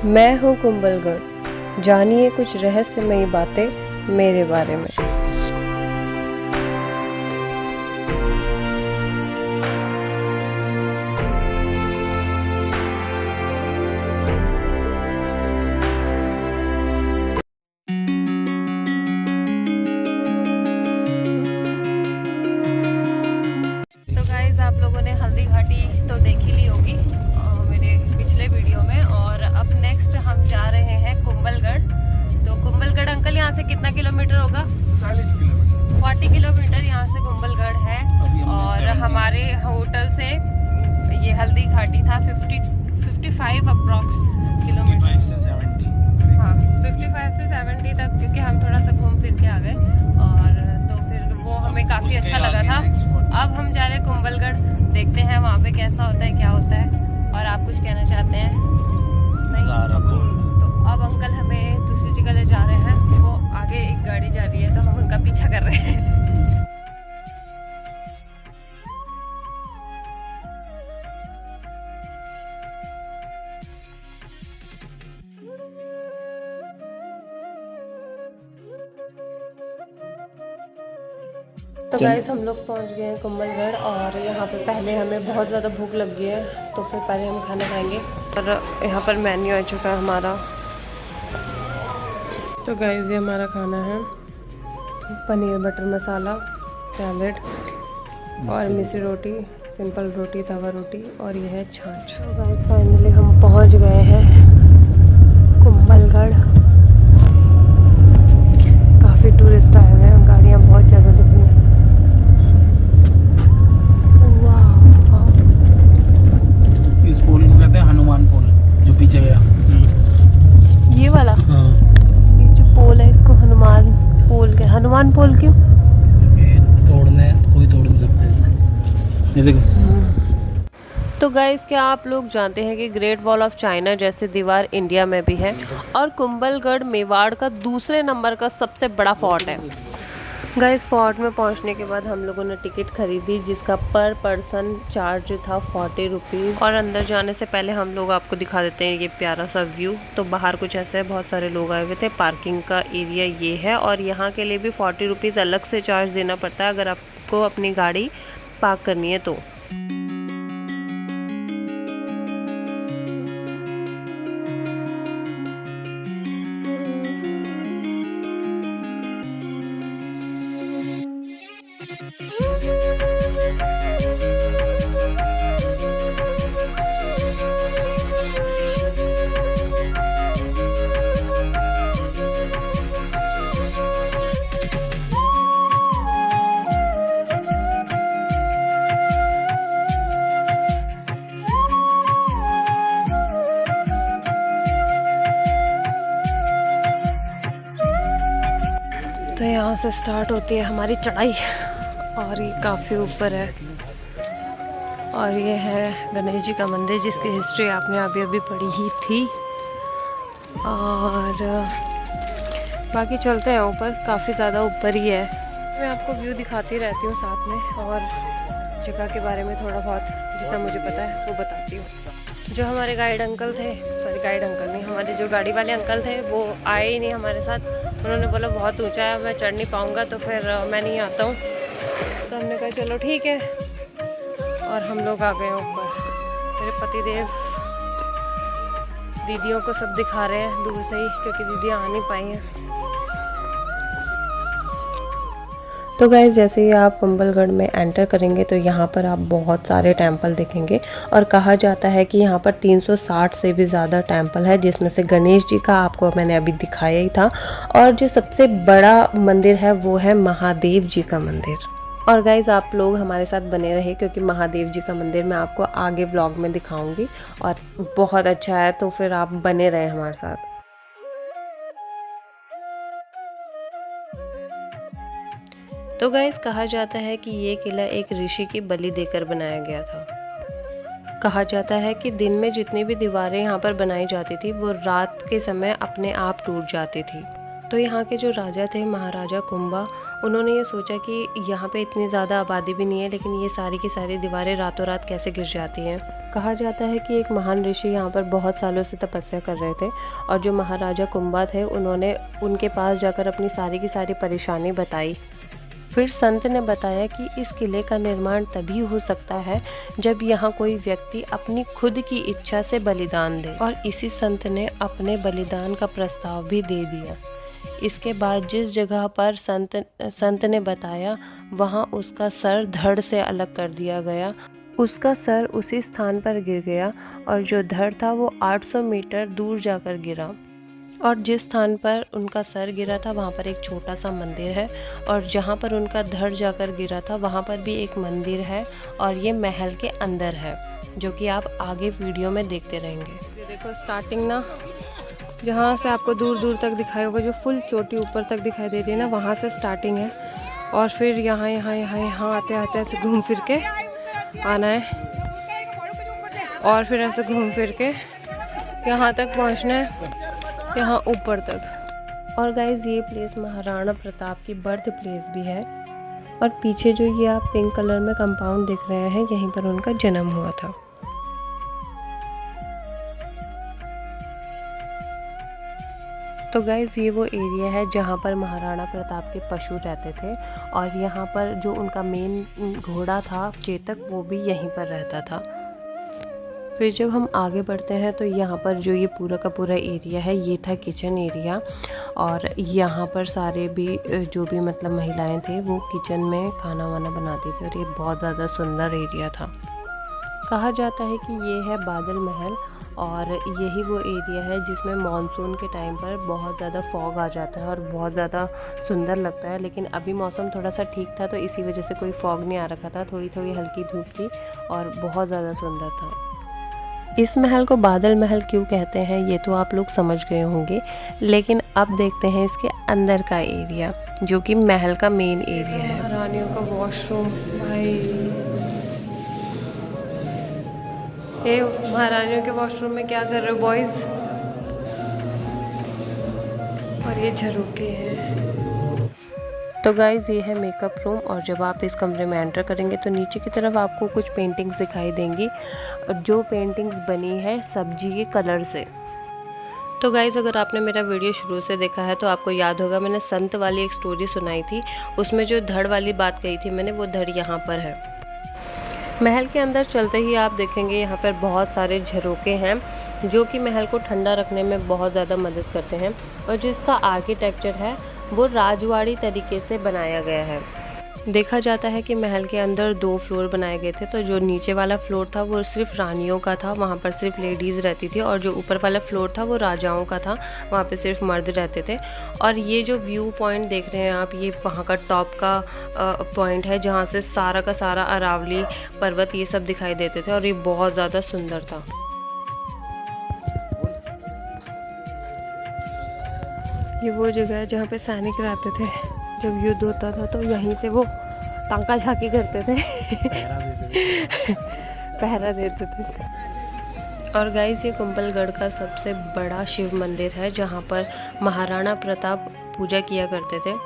मैं हूँ कुंभलगढ़, जानिए कुछ रहस्यमयी बातें मेरे बारे में। तो गाइस, आप लोगों ने हल्दी घाटी तो देख ही ली होगी मेरे पिछले वीडियो में। और अब नेक्स्ट हम जा रहे हैं कुंभलगढ़। तो कुंभलगढ़ अंकल यहाँ से कितना किलोमीटर होगा? 40 किलोमीटर। 40 किलोमीटर यहाँ से कुंभलगढ़ है। और हमारे होटल से ये हल्दी घाटी था 55 अप्रॉक्स किलोमीटर। 55 से 70। हाँ, 55 से 70 तक, क्योंकि हम थोड़ा सा घूम फिर के आ गए और तो फिर वो हमें काफ़ी अच्छा लगा था। अब हम जा रहे हैं कुंभलगढ़, देखते हैं वहाँ पे कैसा होता है, क्या होता है। और आप कुछ कहना चाहते हैं? नहीं? तो अब अंकल हमें दूसरी जगह ले जा रहे हैं। वो आगे एक गाड़ी जा रही है तो हम उनका पीछा कर रहे हैं। तो गाइस, हम लोग पहुंच गए हैं कुंभलगढ़ और यहाँ पे पहले हमें बहुत ज़्यादा भूख लगी है, तो फिर पहले हम खाना खाएंगे। और यहाँ पर मेन्यू आ चुका है हमारा। तो गाइस, ये हमारा खाना है, पनीर बटर मसाला, सैलेड और मिसी रोटी, सिंपल रोटी, तवा रोटी, और ये है छाछ। तो गाइस, फाइनली हम पहुँच गए हैं कुंभलगढ़। काफ़ी टूरिस्ट आए हुए हैं, गाड़ियाँ बहुत ज़्यादा लगी हैं। इस पुल को कहते हैं हनुमान पुल, जो पीछे गया। ये वाला? हाँ। ये जो पोल है इसको हनुमान पोल के। हनुमान पोल क्यों? कोई तोड़ नहीं सकता। ये देखो। तो गाइस, क्या आप लोग जानते हैं कि ग्रेट वॉल ऑफ चाइना जैसी दीवार इंडिया में भी है और कुंभलगढ़ मेवाड़ का दूसरे नंबर का सबसे बड़ा फोर्ट है। गाइस, फोर्ट में पहुंचने के बाद हम लोगों ने टिकट खरीदी, जिसका पर पर्सन चार्ज था 40 रुपीज़। और अंदर जाने से पहले हम लोग आपको दिखा देते हैं ये प्यारा सा व्यू। तो बाहर कुछ ऐसा है, बहुत सारे लोग आए हुए थे। पार्किंग का एरिया ये है और यहाँ के लिए भी 40 रुपीज़ अलग से चार्ज देना पड़ता है अगर आपको अपनी गाड़ी पार्क करनी है तो। तो यहाँ से स्टार्ट होती है हमारी चढ़ाई और ये काफ़ी ऊपर है। और ये है गणेश जी का मंदिर, जिसकी हिस्ट्री आपने अभी अभी पढ़ी ही थी। और बाकी चलते हैं ऊपर, काफ़ी ज़्यादा ऊपर ही है। मैं आपको व्यू दिखाती रहती हूँ साथ में, और जगह के बारे में थोड़ा बहुत जितना मुझे पता है वो बताती हूँ। जो हमारे गाइड अंकल थे, सॉरी गाइड अंकल नहीं, हमारे जो गाड़ी वाले अंकल थे वो आए ही नहीं हमारे साथ। उन्होंने बोला बहुत ऊंचा है, मैं चढ़ नहीं पाऊँगा, तो फिर मैं नहीं आता हूँ। तो हमने कहा चलो ठीक है, और हम लोग आ गए ऊपर। मेरे पतिदेव दीदियों को सब दिखा रहे हैं दूर से ही, क्योंकि दीदियाँ आ नहीं पाई हैं। तो गाइस, जैसे ही आप कुंभलगढ़ में एंटर करेंगे तो यहाँ पर आप बहुत सारे टेंपल देखेंगे। और कहा जाता है कि यहाँ पर 360 से भी ज़्यादा टेंपल है, जिसमें से गणेश जी का आपको मैंने अभी दिखाया ही था। और जो सबसे बड़ा मंदिर है वो है महादेव जी का मंदिर। और गाइस, आप लोग हमारे साथ बने रहे, क्योंकि महादेव जी का मंदिर मैं आपको आगे ब्लॉग में दिखाऊंगी और बहुत अच्छा है, तो फिर आप बने रहे हमारे साथ। तो गाइस, कहा जाता है कि ये किला एक ऋषि की बलि देकर बनाया गया था। कहा जाता है कि दिन में जितनी भी दीवारें यहाँ पर बनाई जाती थी वो रात के समय अपने आप टूट जाती थी। तो यहाँ के जो राजा थे महाराजा कुंभा, उन्होंने ये सोचा कि यहाँ पे इतनी ज़्यादा आबादी भी नहीं है, लेकिन ये सारी की सारी दीवारें रातों रात कैसे गिर जाती हैं। कहा जाता है कि एक महान ऋषि यहाँ पर बहुत सालों से तपस्या कर रहे थे और जो महाराजा कुंभा थे उन्होंने उनके पास जाकर अपनी सारी की सारी परेशानी बताई। फिर संत ने बताया कि इस किले का निर्माण तभी हो सकता है जब यहाँ कोई व्यक्ति अपनी खुद की इच्छा से बलिदान दे, और इसी संत ने अपने बलिदान का प्रस्ताव भी दे दिया। इसके बाद जिस जगह पर संत ने बताया वहाँ उसका सर धड़ से अलग कर दिया गया। उसका सर उसी स्थान पर गिर गया और जो धड़ था वो 800 मीटर दूर जाकर गिरा, और जिस स्थान पर उनका सर गिरा था वहाँ पर एक छोटा सा मंदिर है, और जहाँ पर उनका धड़ जाकर गिरा था वहाँ पर भी एक मंदिर है, और ये महल के अंदर है, जो कि आप आगे वीडियो में देखते रहेंगे। ये देखो स्टार्टिंग ना, जहाँ से आपको दूर दूर तक दिखाई होगा, जो फुल चोटी ऊपर तक दिखाई दे रही है ना, वहाँ से स्टार्टिंग है, और फिर यहाँ आते आते ऐसे घूम फिर के आना है, और फिर ऐसे घूम फिर के यहाँ तक पहुँचना है, यहाँ ऊपर तक। और गाइज ये प्लेस महाराणा प्रताप की बर्थ प्लेस भी है, और पीछे जो ये आप पिंक कलर में कंपाउंड दिख रहे हैं, यहीं पर उनका जन्म हुआ था। तो गाइज ये वो एरिया है जहाँ पर महाराणा प्रताप के पशु रहते थे, और यहाँ पर जो उनका मेन घोड़ा था चेतक, वो भी यहीं पर रहता था। फिर जब हम आगे बढ़ते हैं तो यहाँ पर जो ये पूरा का पूरा एरिया है, ये था किचन एरिया, और यहाँ पर सारे भी जो भी मतलब महिलाएं थे वो किचन में खाना वाना बनाती थी, और ये बहुत ज़्यादा सुंदर एरिया था। कहा जाता है कि ये है बादल महल, और यही वो एरिया है जिसमें मॉनसून के टाइम पर बहुत ज़्यादा फॉग आ जाता है और बहुत ज़्यादा सुंदर लगता है। लेकिन अभी मौसम थोड़ा सा ठीक था तो इसी वजह से कोई फॉग नहीं आ रखा था, थोड़ी थोड़ी हल्की धूप थी और बहुत ज़्यादा सुंदर था। इस महल को बादल महल क्यों कहते हैं ये तो आप लोग समझ गए होंगे, लेकिन अब देखते हैं इसके अंदर का एरिया, जो कि महल का मेन एरिया है। महारानियों का वॉशरूम, भाई ये महारानियों के वॉशरूम में क्या कर रहे हो बॉयज? और ये झरोके हैं। तो गाइज ये है मेकअप रूम, और जब आप इस कमरे में एंटर करेंगे तो नीचे की तरफ आपको कुछ पेंटिंग्स दिखाई देंगी, जो पेंटिंग्स बनी है सब्जी के कलर से। तो गाइज़ अगर आपने मेरा वीडियो शुरू से देखा है तो आपको याद होगा मैंने संत वाली एक स्टोरी सुनाई थी, उसमें जो धड़ वाली बात कही थी मैंने, वो धड़ यहाँ पर है। महल के अंदर चलते ही आप देखेंगे यहाँ पर बहुत सारे झरोके हैं, जो कि महल को ठंडा रखने में बहुत ज़्यादा मदद करते हैं, और जो इसका आर्किटेक्चर है वो राजवाड़ी तरीके से बनाया गया है। देखा जाता है कि महल के अंदर 2 फ्लोर बनाए गए थे, तो जो नीचे वाला फ्लोर था वो सिर्फ रानियों का था, वहाँ पर सिर्फ लेडीज़ रहती थी, और जो ऊपर वाला फ्लोर था वो राजाओं का था, वहाँ पे सिर्फ मर्द रहते थे। और ये जो व्यू पॉइंट देख रहे हैं आप, ये वहाँ का टॉप का पॉइंट है जहाँ से सारा का सारा अरावली पर्वत ये सब दिखाई देते थे, और ये बहुत ज़्यादा सुंदर था। ये वो जगह है जहाँ पे सैनिक रहते थे, जब युद्ध होता था तो यहीं से वो तांका झांकी करते थे, पहरा देते थे। और गाइस ये कुंभलगढ़ का सबसे बड़ा शिव मंदिर है, जहाँ पर महाराणा प्रताप पूजा किया करते थे।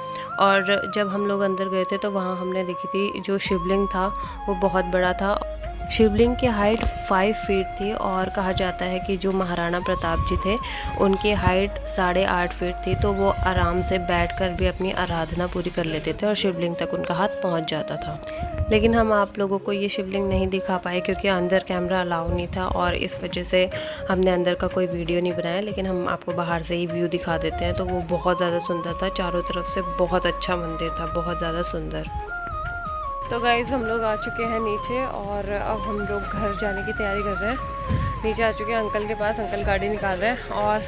और जब हम लोग अंदर गए थे तो वहाँ हमने देखी थी जो शिवलिंग था वो बहुत बड़ा था। शिवलिंग की हाइट 5 फीट थी, और कहा जाता है कि जो महाराणा प्रताप जी थे उनकी हाइट 8.5 फीट थी, तो वो आराम से बैठकर भी अपनी आराधना पूरी कर लेते थे और शिवलिंग तक उनका हाथ पहुंच जाता था। लेकिन हम आप लोगों को ये शिवलिंग नहीं दिखा पाए क्योंकि अंदर कैमरा अलाउ नहीं था, और इस वजह से हमने अंदर का कोई वीडियो नहीं बनाया। लेकिन हम आपको बाहर से ही व्यू दिखा देते हैं। तो वो बहुत ज़्यादा सुंदर था, चारों तरफ से बहुत अच्छा मंदिर था, बहुत ज़्यादा सुंदर। तो गाइज़ हम लोग आ चुके हैं नीचे, और अब हम लोग घर जाने की तैयारी कर रहे हैं। नीचे आ चुके हैं अंकल के पास, अंकल गाड़ी निकाल रहे हैं। और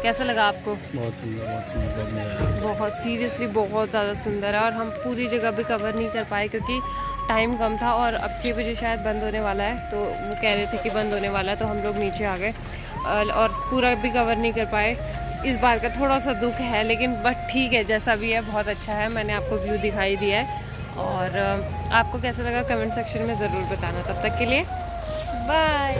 कैसा लगा आपको? बहुत सुंदर, बहुत सीरियसली बहुत ज़्यादा सुंदर है। और हम पूरी जगह भी कवर नहीं कर पाए क्योंकि टाइम कम था, और अब 6 बजे शायद बंद होने वाला है, तो वो कह रहे थे कि बंद होने वाला है, तो हम लोग नीचे आ गए और पूरा भी कवर नहीं कर पाए। इस बार का थोड़ा सा दुख है, लेकिन बट ठीक है, जैसा भी है बहुत अच्छा है। मैंने आपको व्यू दिखाई दिया है, और आपको कैसा लगा कमेंट सेक्शन में ज़रूर बताना। तब तक के लिए बाय।